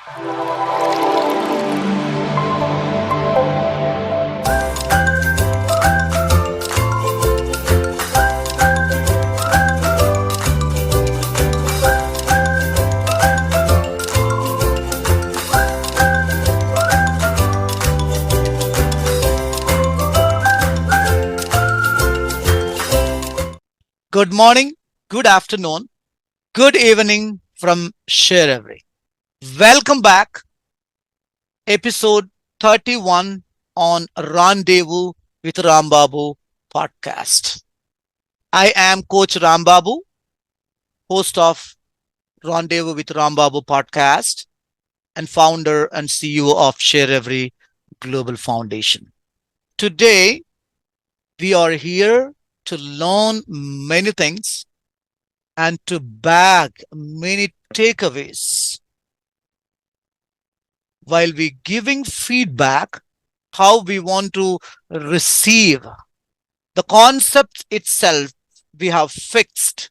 Good morning, good afternoon, good evening from sharEvery. Welcome back, episode 31 on Rendezvous with Rambabu podcast. I am Coach Rambabu, host of Rendezvous with Rambabu podcast and founder and CEO of sharEvery Global Foundation. Today, we are here to learn many things and to bag many takeaways while we giving feedback how we want to receive the concept itself we have fixed.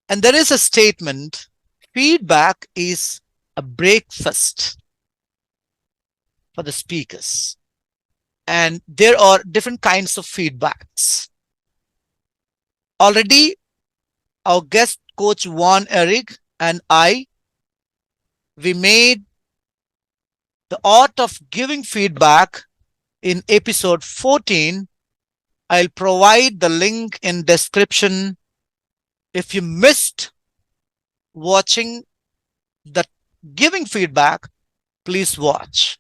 And there is a statement: feedback is a breakfast for the speakers. And there are different kinds of feedbacks. Already our guest coach 𝐷𝐄𝐻 and we made the art of giving feedback in episode 14. I'll provide the link in description. If you missed watching the giving feedback, please watch.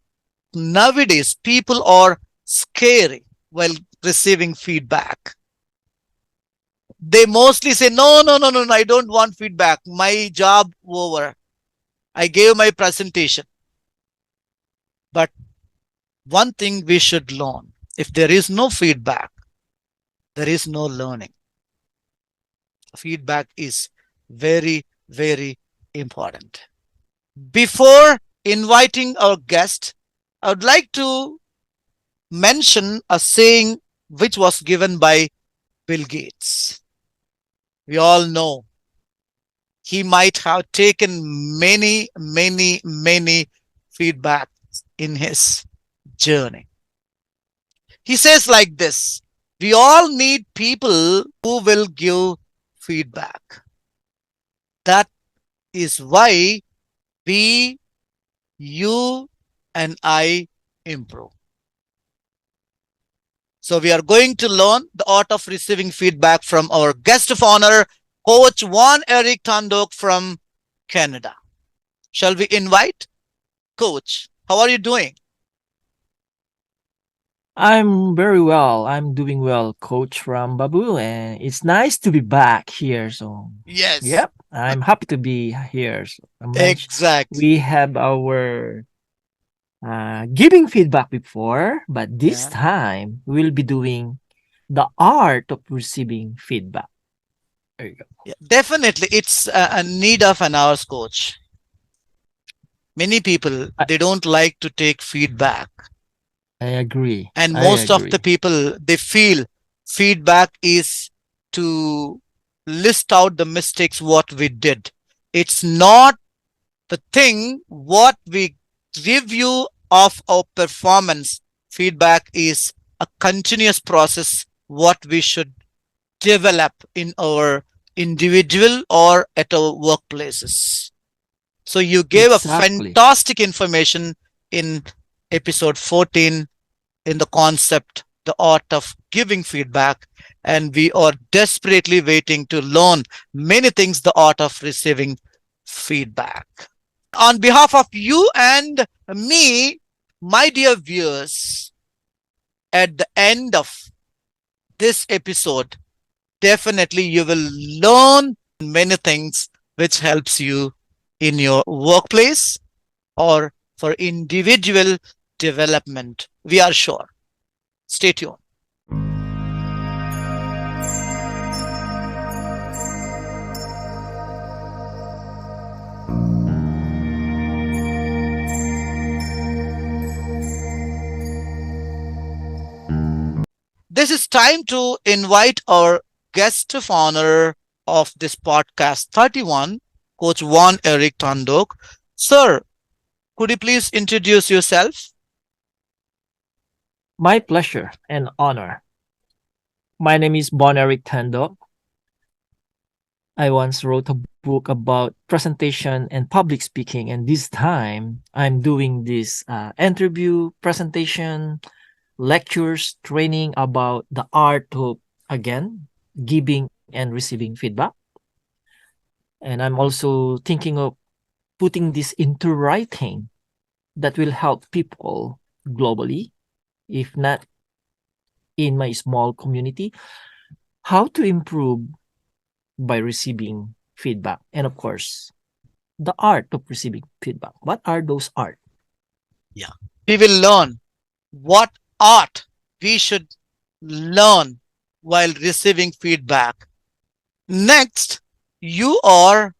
Nowadays, people are scary while receiving feedback. They mostly say, no, I don't want feedback. My job over. I gave my presentation. But one thing we should learn: if there is no feedback, there is no learning. Feedback is very, very important. Before inviting our guest, I would like to mention a saying which was given by Bill Gates. We all know he might have taken many feedbacks in his journey. He says like this: we all need people who will give feedback. That is why we, you, and I improve. So we are going to learn the art of receiving feedback from our guest of honor, Coach 𝐷𝐻 Tandok from Canada. Shall we invite Coach? How are you doing? I'm very well. I'm doing well, Coach Rambabu, and it's nice to be back here. So, Yes, yep, I'm happy to be here. So, exactly. we have our giving feedback before, but this Yeah. time we'll be doing the art of receiving feedback. There you go. Yeah, definitely, it's a need of an hour's coach. Many people, I, they don't like to take feedback. I agree. And I most of the agree. people, they feel feedback is to list out the mistakes what we did. It's not the thing what we review of our performance. Feedback is a continuous process what we should develop in our individual or at our workplaces. So you gave a Exactly. fantastic information in episode 14 in the concept, the art of giving feedback. And we are desperately waiting to learn many things, the art of receiving feedback. On behalf of you and me, my dear viewers, at the end of this episode, definitely you will learn many things which helps you in your workplace or for individual development. We are sure. Stay tuned. This is time to invite our guest of honor of this podcast 31, Coach 𝐷𝐻 Tandok. Sir, Could you please introduce yourself? My pleasure and honor. My name is Bon Eric Tendo. I once wrote a book about presentation and public speaking, and this time I'm doing this interview, presentation, lectures, training about the art of, again, giving and receiving feedback. And I'm also thinking of putting this into writing that will help people globally, if not in my small community, how to improve by receiving feedback. And of course, the art of receiving feedback. What are those art? Yeah. We will learn what art we should learn while receiving feedback. Next, you are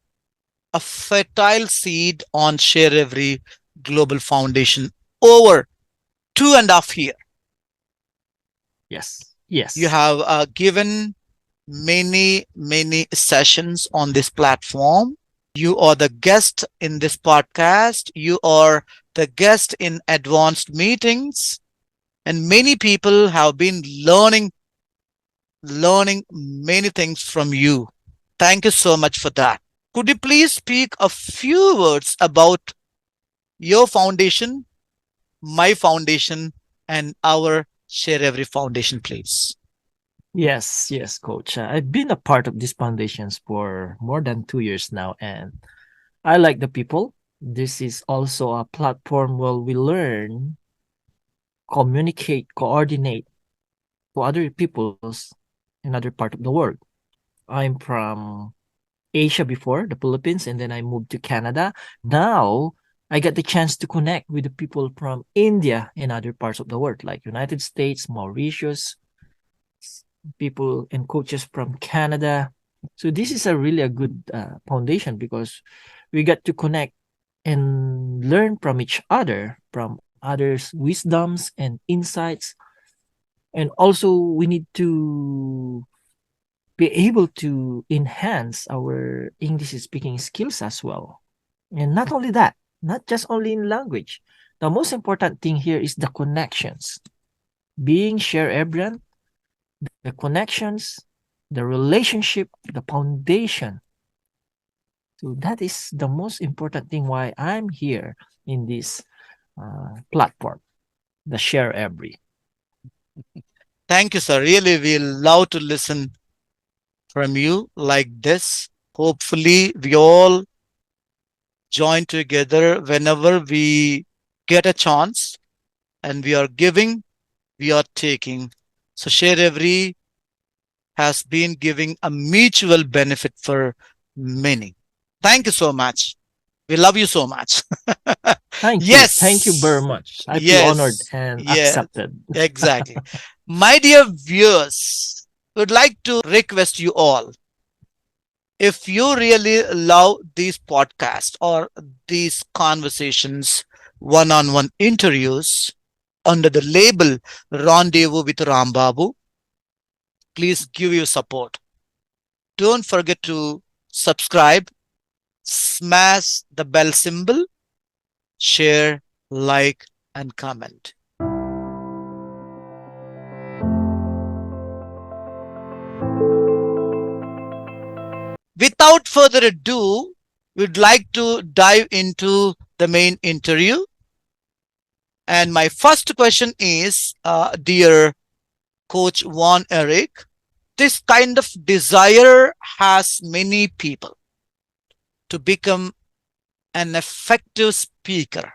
a fertile seed on sharEvery Global Foundation over 2.5 years. Yes. You Yes. have given many sessions on this platform. You are the guest in this podcast. You are the guest in advanced meetings. And many people have been learning many things from you. Thank you so much for that. Could you please speak a few words about your foundation, my foundation, and our sharEvery Foundation, please? Yes, coach. I've been a part of these foundations for more than 2 years now, and I like the people. This is also a platform where we learn, communicate, coordinate to other peoples in other part of the world. I'm from Asia before, the Philippines, and then I moved to Canada. Now I get the chance to connect with the people from India and other parts of the world, like United States, Mauritius, people and coaches from Canada. So this is a really a good foundation because we get to connect and learn from each other, from others' wisdoms and insights. And also we need to be able to enhance our English speaking skills as well. And not only that, not just only in language. The most important thing here is the connections. Being sharEvery, the connections, the relationship, the foundation. So that is the most important thing why I'm here in this platform, the sharEvery. Thank you, sir. Really, we love to listen from you like this. Hopefully, we all join together whenever we get a chance and we are giving, we are taking. So, sharEvery has been giving a mutual benefit for many. Thank you so much. We love you so much. Thank you. Thank you very Yes. much. I feel honored Yes. and Yes. accepted. Exactly. My dear viewers, would like to request you all, if you really love these podcasts or these conversations, one-on-one interviews under the label Rendezvous with Rambabu, please give your support. Don't forget to subscribe, smash the bell symbol, share, like, and comment. Without further ado, we'd like to dive into the main interview. And my first question is, dear Coach Von Eric, this kind of desire has many people to become an effective speaker.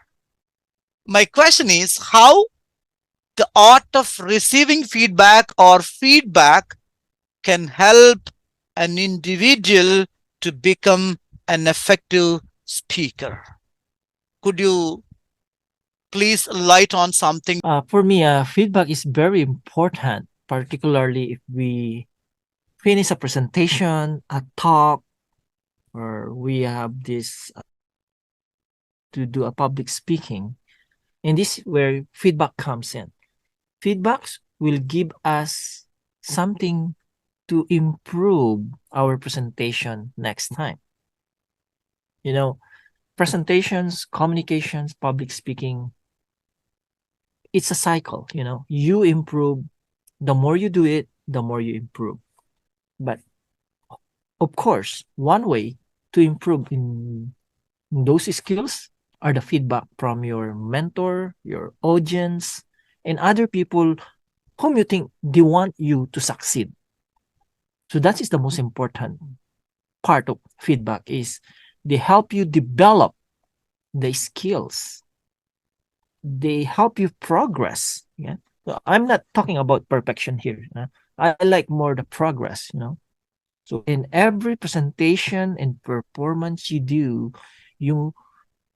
My question is how the art of receiving feedback or feedback can help an individual to become an effective speaker. Could you please light on something? For me, feedback is very important, particularly if we finish a presentation, a talk, or we have this to do a public speaking. And this is where feedback comes in. Feedbacks will give us something to improve our presentation next time. You know, presentations, communications, public speaking, it's a cycle, You improve, the more you do it, the more you improve. But of course, one way to improve in those skills are the feedback from your mentor, your audience, and other people whom you think they want you to succeed. So that is the most important part of feedback is they help you develop the skills. They help you progress. Yeah. So I'm not talking about perfection here. I like more the progress. So in every presentation and performance you do, you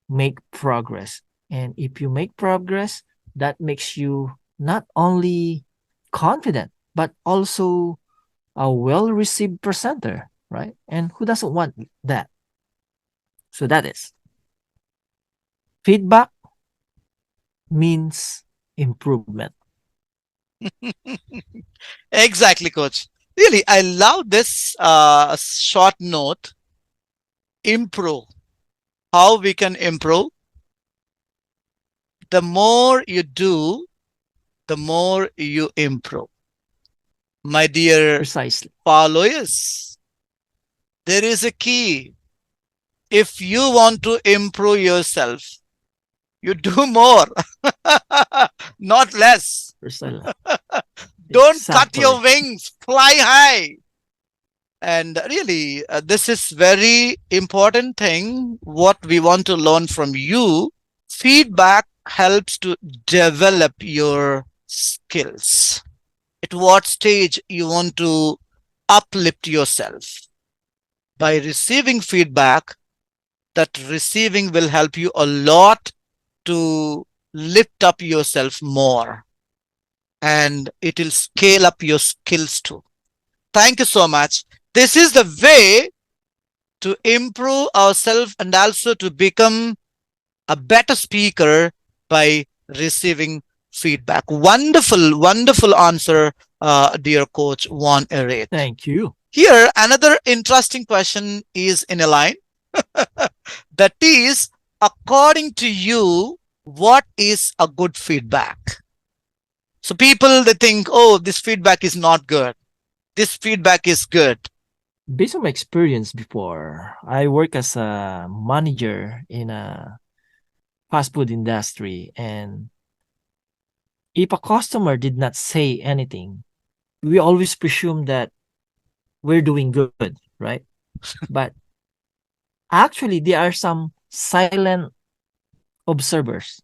make progress. And if you make progress, that makes you not only confident, but also a well-received presenter, right? And who doesn't want that? So that is feedback means improvement. Exactly, coach. Really, I love this short note. Improve. How we can improve? The more you do, the more you improve. My dear Precisely. followers, there is a key. If you want to improve yourself, you do more, not less. Precisely. Don't cut your Exactly. wings, fly high. And really, this is very important thing what we want to learn from you. Feedback helps to develop your skills. At what stage you want to uplift yourself. By receiving feedback, that receiving will help you a lot to lift up yourself more, and it will scale up your skills too. Thank you so much. This is the way to improve ourselves and also to become a better speaker by receiving feedback. Wonderful, wonderful answer, dear coach Juan Eric. Thank you. Here, another interesting question is in a line. That is, according to you, what is a good feedback? So people, they think, oh, this feedback is not good. This feedback is good. Based on my experience before, I work as a manager in a fast food industry. And if a customer did not say anything, we always presume that we're doing good, right? But actually, there are some silent observers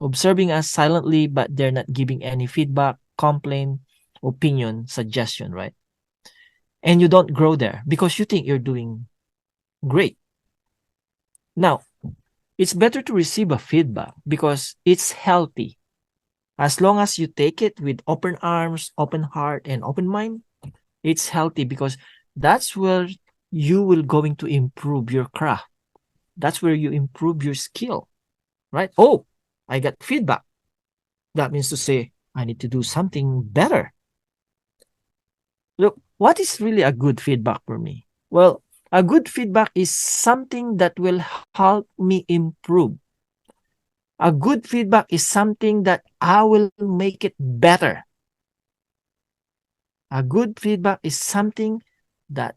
observing us silently, but they're not giving any feedback, complaint, opinion, suggestion, right? And you don't grow there because you think you're doing great. Now, it's better to receive a feedback because it's healthy. As long as you take it with open arms, open heart, and open mind, it's healthy because that's where you will going to improve your craft. That's where you improve your skill, right? Oh, I got feedback. That means to say, I need to do something better. Look, what is really a good feedback for me? Well, a good feedback is something that will help me improve. A good feedback is something that I will make it better. A good feedback is something that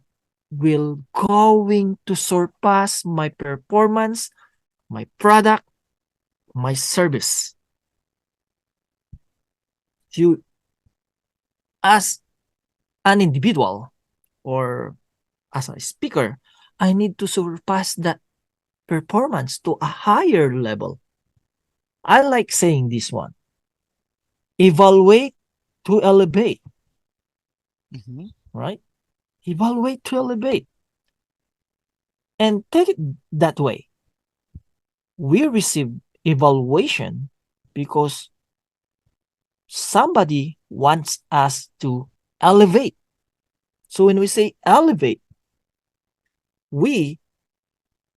will going to surpass my performance, my product, my service. You, as an individual or as a speaker, I need to surpass that performance to a higher level. I like saying this one. Evaluate to elevate. Mhm. Right? Evaluate to elevate. And take it that way. We receive evaluation because somebody wants us to elevate. So when we say elevate, we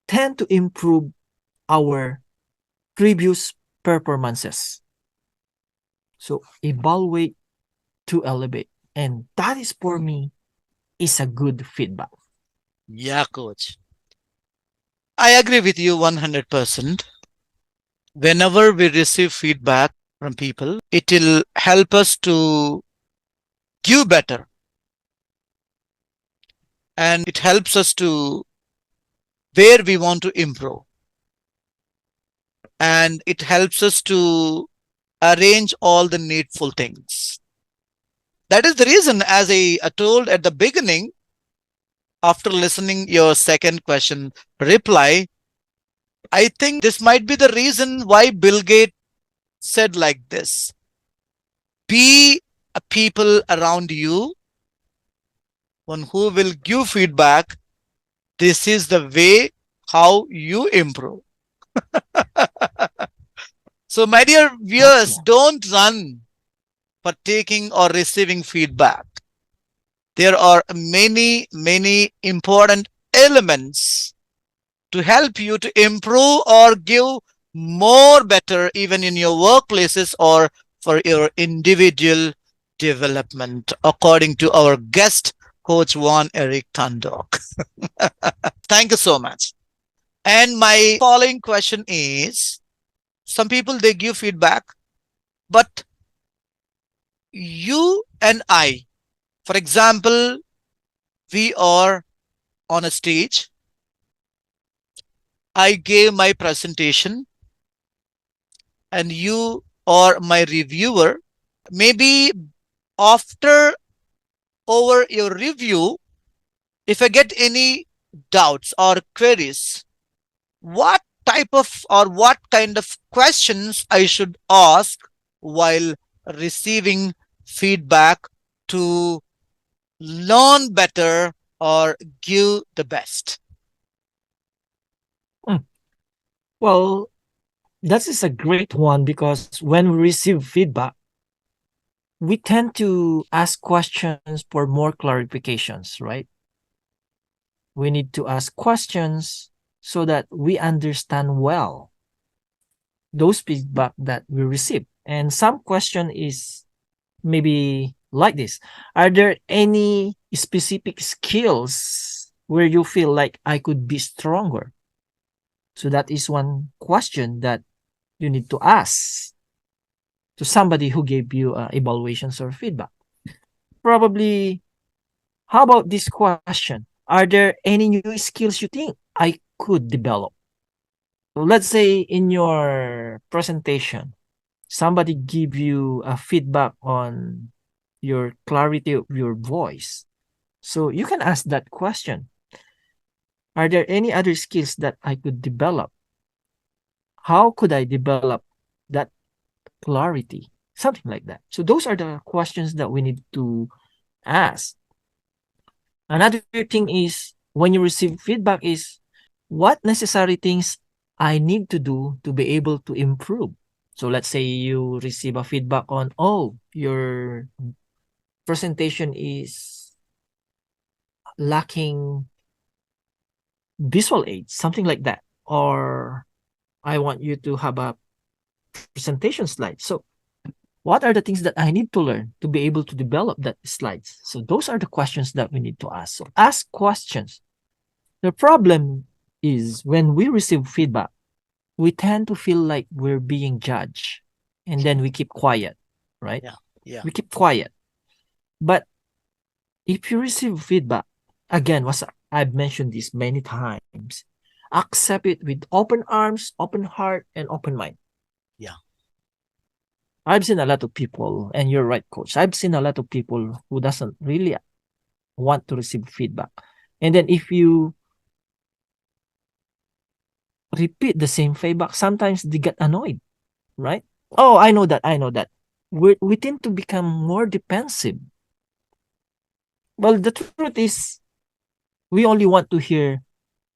tend to improve our previous performances. So evaluate to elevate. And that is for me is a good feedback. Yeah, coach. I agree with you 100%. Whenever we receive feedback from people, it will help us to give better, and it helps us to where we want to improve, and it helps us to arrange all the needful things. That is the reason, as I told at the beginning, after listening your second question reply, I think this might be the reason why Bill Gates said like this: be a people around you, one who will give feedback. This is the way how you improve. So, my dear viewers, Okay. don't run for taking or receiving feedback. There are many, many important elements to help you to improve or give more better, even in your workplaces or for your individual development, according to our guest, Coach Juan Eric Tandok. Thank you so much. And my following question is, some people they give feedback, but you and I, for example, we are on a stage. I gave my presentation, and you are my reviewer. Maybe after over your review, if I get any doubts or queries, what type of or what kind of questions I should ask while receiving feedback to learn better or give the best? Mm. Well, that is a great one because when we receive feedback, we tend to ask questions for more clarifications, right? We need to ask questions so that we understand well those feedback that we receive. And some question is maybe like this: are there any specific skills where you feel like I could be stronger? So that is one question that you need to ask to somebody who gave you evaluations or feedback. Probably, how about this question? Are there any new skills you think I could develop? Let's say in your presentation, somebody give you a feedback on your clarity of your voice. So you can ask that question. Are there any other skills that I could develop? How could I develop that clarity? Something like that. So those are the questions that we need to ask. Another thing is when you receive feedback is what necessary things I need to do to be able to improve. So let's say you receive a feedback on, oh, your presentation is lacking visual aids, something like that. Or I want you to have a presentation slide. So what are the things that I need to learn to be able to develop that slides? So those are the questions that we need to ask. So ask questions. The problem is when we receive feedback, we tend to feel like we're being judged and then we keep quiet, right? Yeah, yeah, We keep quiet. But if you receive feedback, again, was I've mentioned this many times, accept it with open arms, open heart, and open mind. yeah. I've seen a lot of people, and you're right, coach. I've seen a lot of people who doesn't really want to receive feedback. And then if you repeat the same feedback, sometimes they get annoyed, right? Oh, I know that. I know that. We tend to become more defensive. Well, the truth is, we only want to hear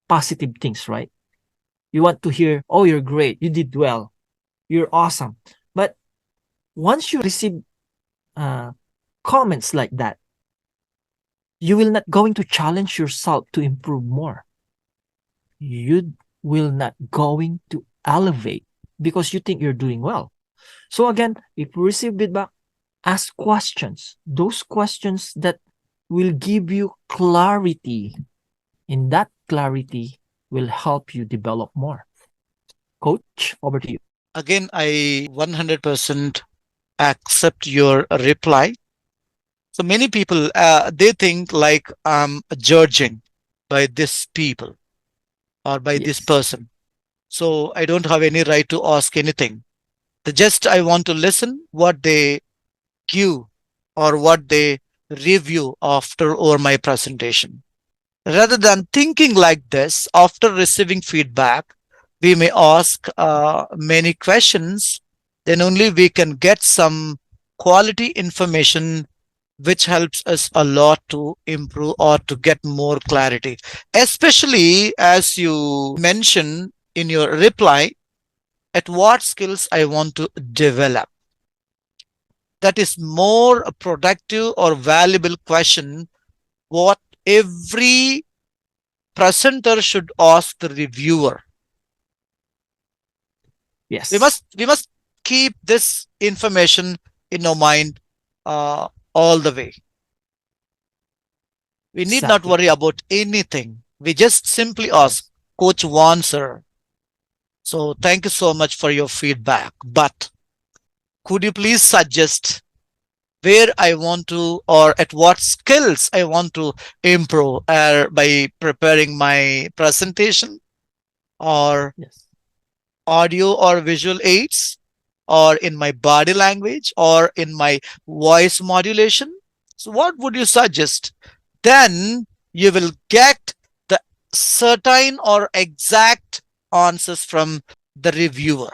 positive things, right? You want to hear, oh, you're great. You did well. You're awesome. But once you receive uh, comments like that, you will not going to challenge yourself to improve more. You will not going to elevate because you think you're doing well. So again, if you receive feedback, ask questions. Those questions that will give you clarity. In that clarity, will help you develop more. Coach, over to you. Again, I 100% accept your reply. So many people, they think like I'm judging by this people or by this Yes. person. So I don't have any right to ask anything. Just I want to listen what they give or what they review after or my presentation. Rather than thinking like this, after receiving feedback, we may ask many questions. Then only we can get some quality information which helps us a lot to improve or to get more clarity. Especially as you mentioned in your reply, at what skills I want to develop. That is more productive or valuable question what every presenter should ask the reviewer. we Yes. must we must keep this information in our mind all the way. We need not Exactly. worry about anything. We just simply ask, Coach Wan, sir. So thank you so much for your feedback. But could you please suggest where I want to or at what skills I want to improve by preparing my presentation or Yes. audio or visual aids or in my body language or in my voice modulation? So what would you suggest? Then you will get the certain or exact answers from the reviewer.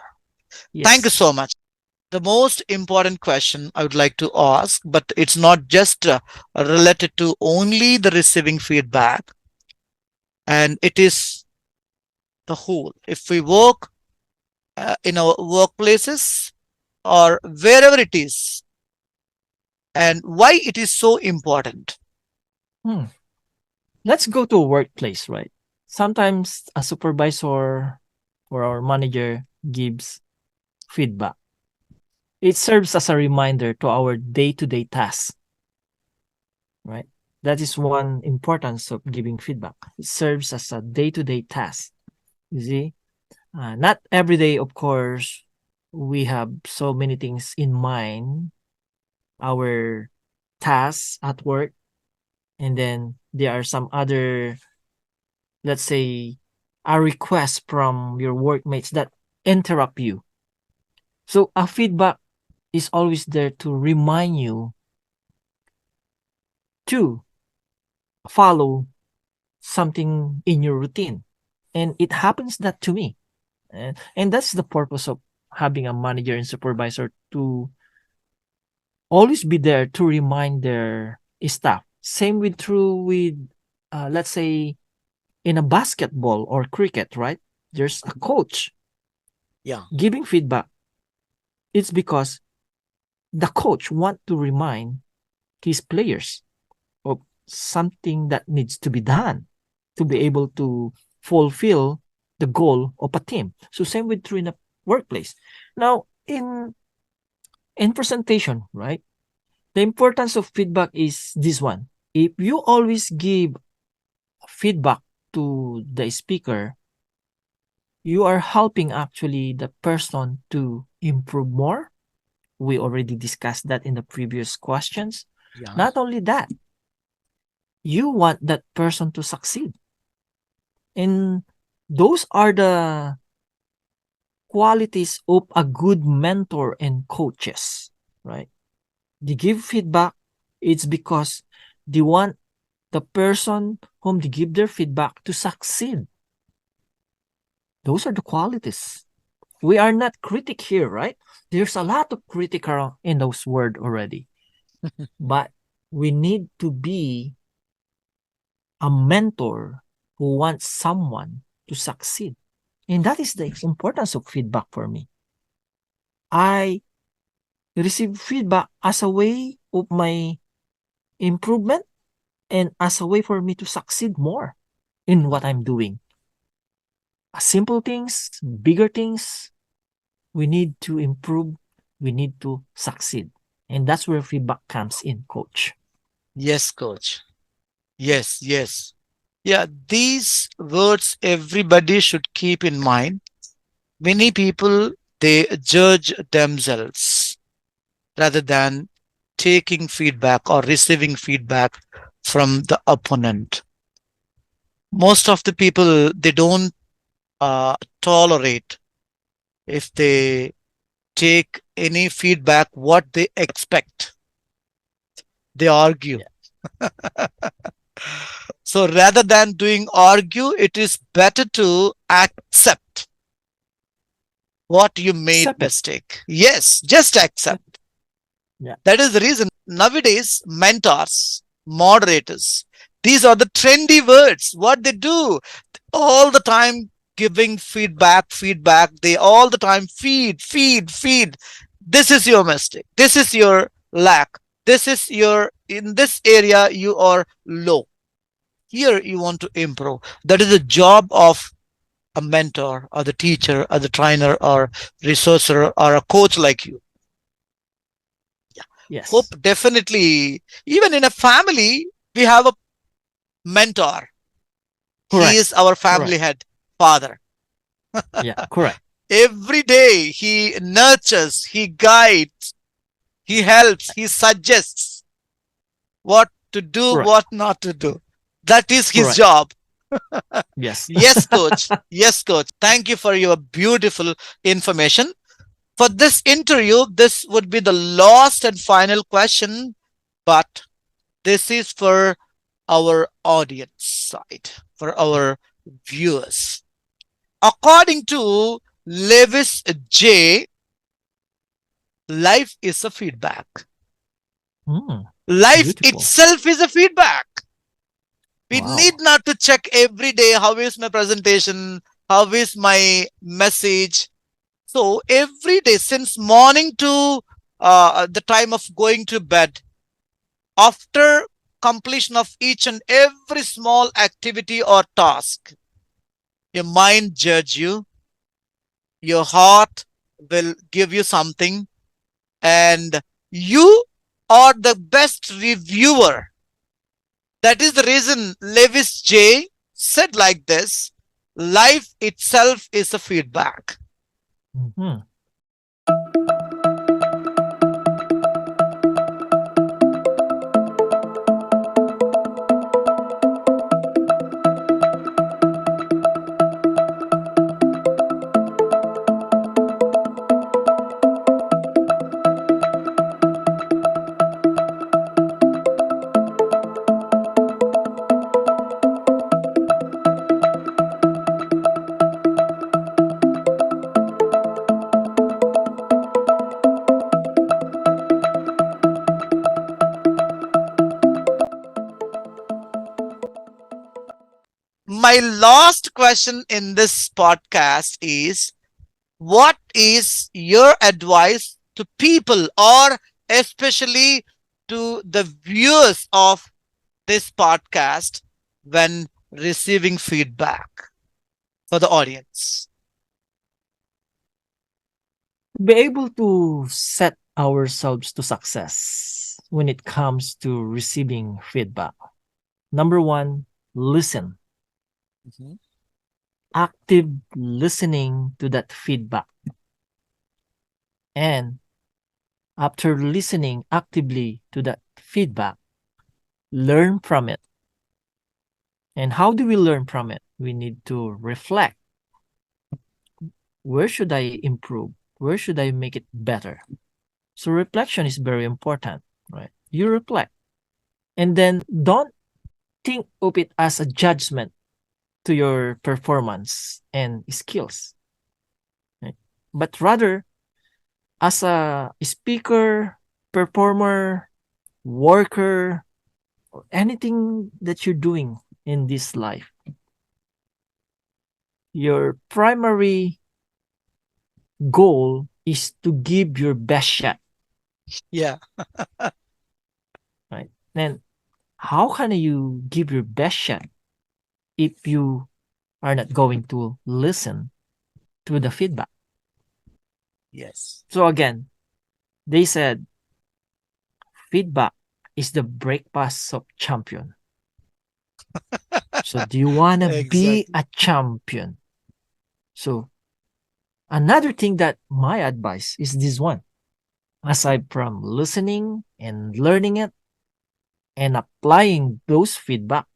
Thank you Yes. so much. The most important question I would like to ask, but it's not just related to only the receiving feedback, and it is the whole. If we work in our workplaces or wherever it is, and why it is so important. Hmm. Let's go to a workplace, right? Sometimes a supervisor or our manager gives feedback. It serves as a reminder to our day-to-day tasks, right? That is one importance of giving feedback. It serves as a day-to-day task. You see, not every day, of course, we have so many things in mind, our tasks at work, and then there are some other, let's say, a request from your workmates that interrupt you. So a feedback is always there to remind you to follow something in your routine. And it happens that to me. And that's the purpose of having a manager and supervisor to always be there to remind their staff. Same with true with, let's say, in a basketball or cricket, right? There's a coach Yeah. giving feedback. It's because the coach want to remind his players of something that needs to be done to be able to fulfill the goal of a team. So same with true in a workplace. Now in presentation, right? The importance of feedback is this one. If you always give feedback to the speaker, you are helping actually the person to improve more. We already discussed that in the previous questions. Yeah. Not only that, you want that person to succeed. And those are the qualities of a good mentor and coaches, right? They give feedback, it's because they want the person whom they give their feedback to succeed. Those are the qualities. We are not critic here, right? There's a lot of critical in those words already. But we need to be a mentor who wants someone to succeed. And that is the importance of feedback for me. I receive feedback as a way of my improvement and as a way for me to succeed more in what I'm doing. Simple things, bigger things, we need to improve, we need to succeed. And that's where feedback comes in, coach. Yes, coach. Yes, yes. Yeah, these words everybody should keep in mind. Many people, they judge themselves rather than taking feedback or receiving feedback from the opponent. Most of the people, they don't tolerate if they take any feedback what they expect. They argue. Yeah. So rather than doing argue, it is better to accept what you made Accept it. mistake. Yes, just Yeah. accept. Yeah. That is the reason nowadays mentors, moderators, these are the trendy words. What they do all the time, giving feedback. They all the time feed. This is your mistake. This is your lack. This is your, in this area you are low. Here you want to improve. That is the job of a mentor or the teacher or the trainer or resourcer or a coach like you. Hope Yes. definitely, even in a family, we have a mentor. He Correct. is our family Correct. head, father. Yeah. Correct. Every day he nurtures, he guides, he helps, he suggests what to do, Correct. what not to do. That is his Correct. job. Yes. Yes, coach. Yes, coach. Thank you for your beautiful information. For this interview, this would be the last and final question, but this is for our audience side, for our viewers. According to Lewis J, life is a feedback. Mm, Life beautiful. itself is a feedback. We need Wow. not to check every day how is my presentation, how is my message. So every day, since morning to the time of going to bed, after completion of each and every small activity or task, your mind judge you, your heart will give you something, and you are the best reviewer. That is the reason Lewis J said like this: life itself is a feedback. Mhm. My last question in this podcast is, what is your advice to people, or especially to the viewers of this podcast, when receiving feedback for the audience? Be able to set ourselves to success when it comes to receiving feedback. Number one, listen. Mhm. Active listening to that feedback. And after listening actively to that feedback, learn from it. And how do we learn from it? We need to reflect. Where should I improve? Where should I make it better? So reflection is very important, right? You reflect. And then don't think of it as a judgment to your performance and skills, right? But rather as a speaker, performer, worker, or anything that you're doing in this life, your primary goal is to give your best shot, Yeah. right? Then how can you give your best shot if you are not going to listen to the feedback? Yes. So again, they said feedback is the breakfast of champion. So do you want to be Exactly. a champion? So another thing that my advice is this one. Aside from listening and learning it and applying those feedback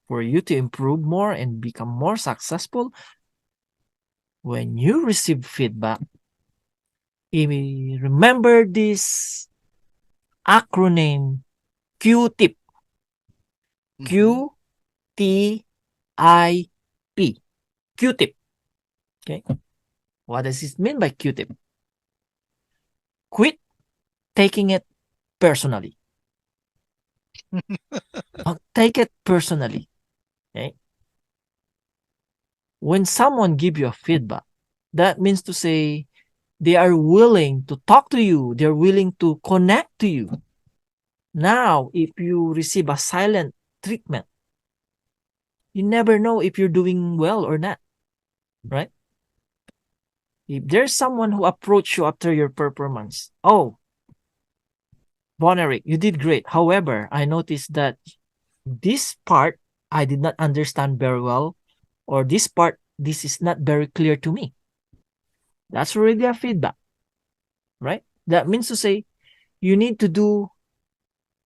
for you to improve more and become more successful, when you receive feedback, remember this acronym QTIP. Mhm. QTIP. QTIP. Okay. What does it mean by QTIP? Quit taking it personally. Don't take it personally. Okay. When someone give you a feedback, that means to say they are willing to talk to you. They're willing to connect to you. Now, if you receive a silent treatment, you never know if you're doing well or not, right? If there's someone who approach you after your performance, oh, Bonerick, you did great. However, I noticed that this part I did not understand very well, or this part, this is not very clear to me. That's already a feedback, right? That means to say you need to do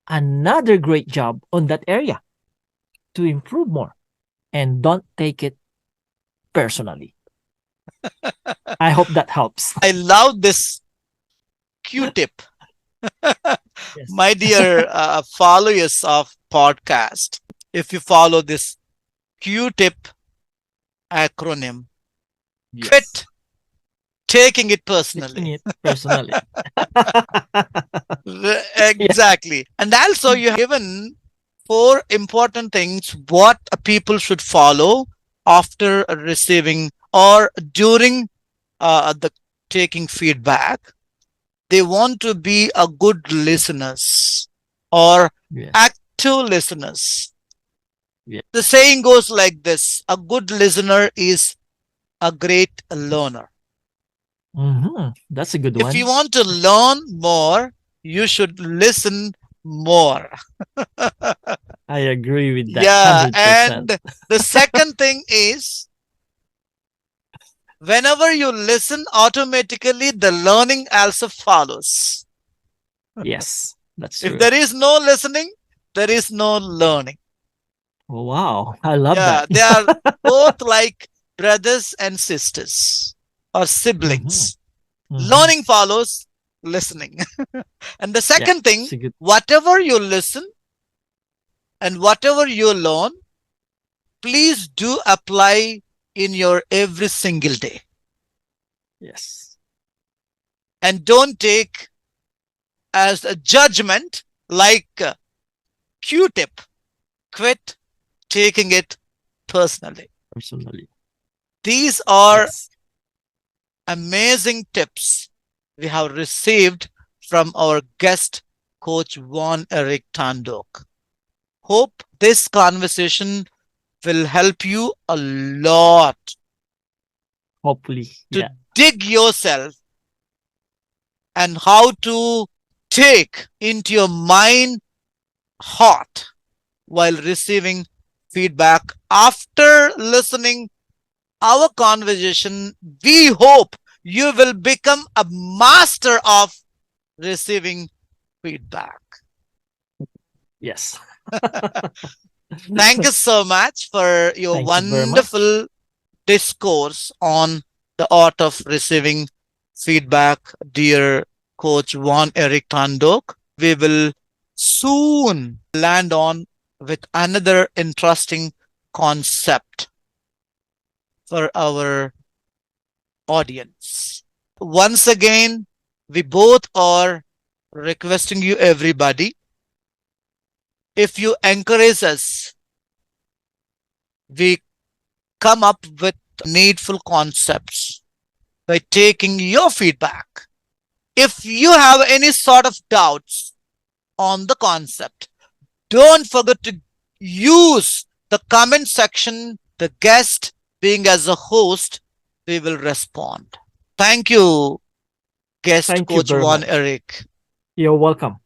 another great job on that area to improve more, and don't take it personally. I hope that helps. I love this Q-tip. Yes. My dear followers of podcast, if you follow this Q-tip acronym, Yes. quit taking it Taking personally. it personally. Yeah. Exactly. And also, you have given four important things what people should follow after receiving or during the taking feedback. They want to be a good listeners or Yes. active listeners. Yeah. The saying goes like this: a good listener is a great learner. That's a good If you one. want to learn more, you should listen more. I agree with that Yeah. 100%. And the second thing is whenever you listen, automatically the learning also follows. Yes, that's If true. there is no listening, there is no learning. Wow, I love that. Yeah, they are both like brothers and sisters or Mm-hmm. siblings. Mm-hmm. Learning follows listening. And the Yeah, second thing, it's a good. whatever you listen and whatever you learn, please do apply in your every single day. Yes. And don't take as a judgment like Q-tip. Quit taking it personally. Personally. These are Yes. amazing tips we have received from our guest, Coach Von Eric Tandok. Hope this conversation will help you a lot Hopefully. to Yeah. dig yourself and how to take into your mind heart while receiving feedback after listening our conversation. We hope you will become a master of receiving feedback. Yes. Thank you so much for your Thank you very much. wonderful discourse on the art of receiving feedback, dear Coach Von Eric Tandok. We will soon land on with another interesting concept for our audience. Once again, we both are requesting you, everybody, if you encourage us, we come up with needful concepts by taking your feedback. If you have any sort of doubts on the concept, don't forget to use the comment section. The guest being as a host, we will respond. Thank you, guest Thank you Coach very Juan much. Eric. You're welcome.